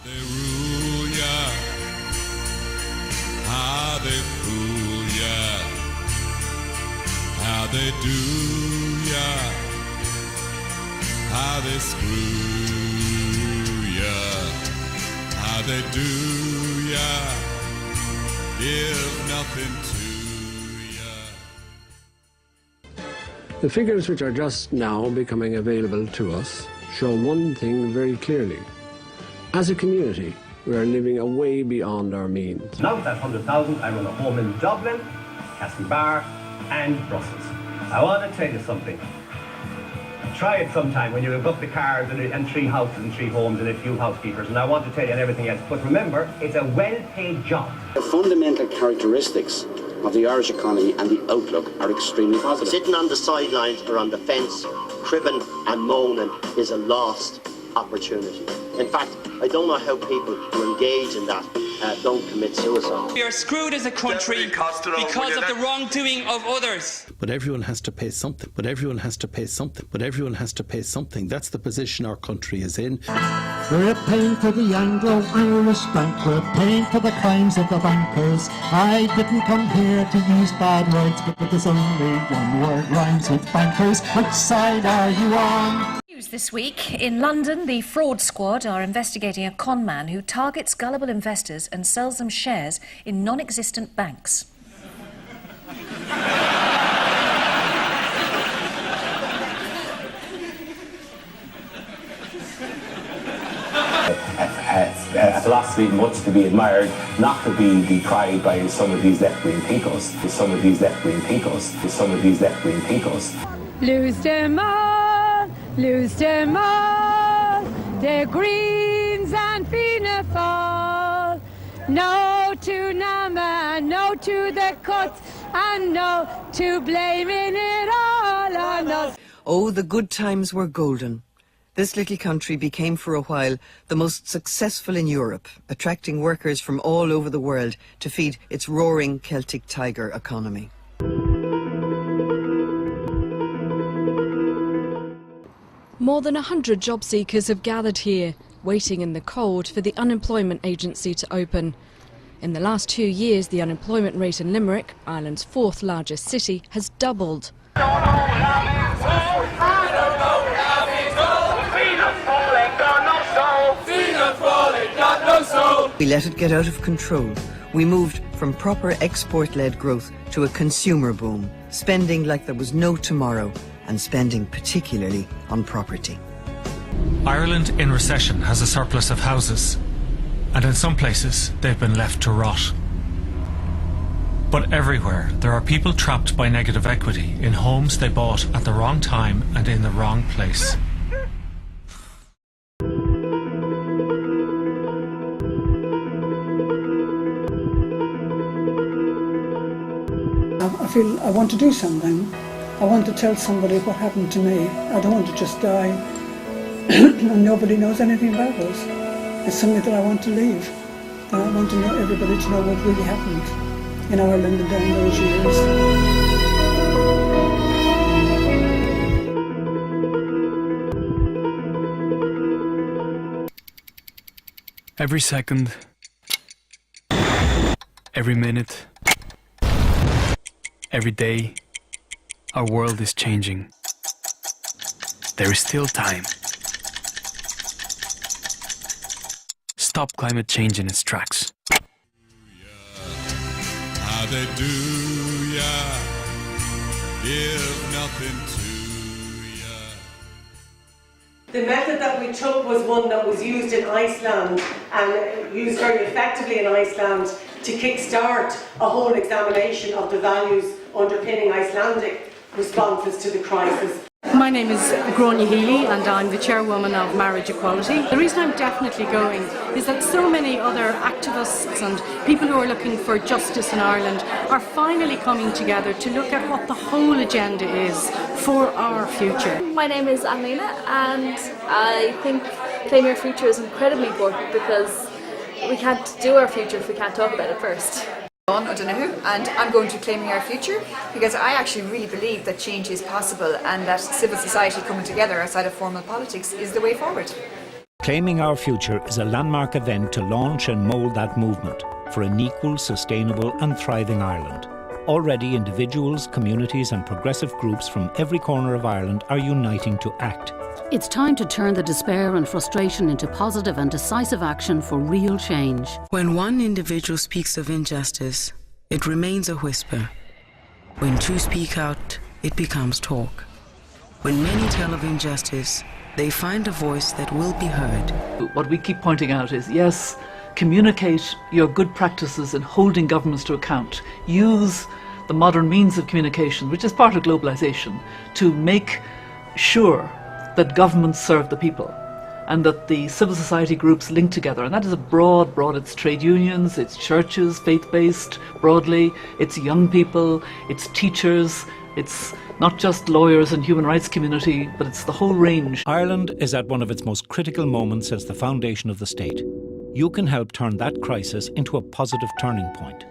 They rule ya, how they fool ya, how they do ya, how they screw ya, how they do ya, give nothing to ya. The figures which are just now becoming available to us show one thing very clearly. As a community, we are living a way beyond our means. Now with that 100,000, I run a home in Dublin, Castlebar and Brussels. I want to tell you something. Try it sometime when you have up the cars and 3 houses and 3 homes and a few housekeepers, and I want to tell you and everything else. But remember, it's a well-paid job. The fundamental characteristics of the Irish economy and the outlook are extremely positive. Sitting on the sidelines or on the fence, cribbing and moaning is a lost opportunity. In fact, I don't know how people who engage in that don't commit suicide. We are screwed as a country because of the wrongdoing of others. But everyone has to pay something. But everyone has to pay something. But everyone has to pay something. That's the position our country is in. We're paying for the Anglo-Irish Bank. We're paying for the crimes of the bankers. I didn't come here to use bad words, but there's only one word rhymes with bankers. Which side are you on? This week, in London, the fraud squad are investigating a con man who targets gullible investors and sells them shares in non-existent banks. A philosophy much to be admired, not to be decried by some of these left-wing thinkers, some of these left-wing thinkers, some of these left-wing thinkers. Lose them all, the Greens and Fianna Fáil. No to Nama, no to the cuts, and no to blaming it all on us. Oh, the good times were golden. This little country became for a while the most successful in Europe, attracting workers from all over the world to feed its roaring Celtic tiger economy. More than 100 job seekers have gathered here, waiting in the cold for the unemployment agency to open. In the last 2 years, the unemployment rate in Limerick, Ireland's 4th largest city, has doubled. We let it get out of control. We moved from proper export-led growth to a consumer boom, spending like there was no tomorrow, and spending particularly on property. Ireland in recession has a surplus of houses, and in some places they've been left to rot. But everywhere there are people trapped by negative equity in homes they bought at the wrong time and in the wrong place. I feel I want to do something. I want to tell somebody what happened to me. I don't want to just die and nobody knows anything about us. It's something that I want to leave. I want to know everybody to know what really happened in Ireland and during those years. Every second, every minute, every day, our world is changing. There is still time. Stop climate change in its tracks. How they do ya, give nothing to ya. The method that we took was one that was used in Iceland and used very effectively in Iceland to kickstart a whole examination of the values underpinning Icelandic responses to the crisis. My name is Gráinne Healy and I'm the chairwoman of Marriage Equality. The reason I'm definitely going is that so many other activists and people who are looking for justice in Ireland are finally coming together to look at what the whole agenda is for our future. My name is Annalena and I think Claim Your Future is incredibly important because we can't do our future if we can't talk about it first. I don't know who, and I'm going to Claiming Our Future because I actually really believe that change is possible and that civil society coming together outside of formal politics is the way forward. Claiming Our Future is a landmark event to launch and mould that movement for an equal, sustainable and thriving Ireland. Already individuals, communities and progressive groups from every corner of Ireland are uniting to act. It's time to turn the despair and frustration into positive and decisive action for real change. When one individual speaks of injustice, it remains a whisper. When two speak out, it becomes talk. When many tell of injustice, they find a voice that will be heard. What we keep pointing out is, yes, communicate your good practices in holding governments to account. Use the modern means of communication, which is part of globalization, to make sure that governments serve the people and that the civil society groups link together. And that is a broad, it's trade unions, it's churches, faith-based, broadly, it's young people, it's teachers, it's not just lawyers and human rights community, but it's the whole range. Ireland is at one of its most critical moments since the foundation of the state. You can help turn that crisis into a positive turning point.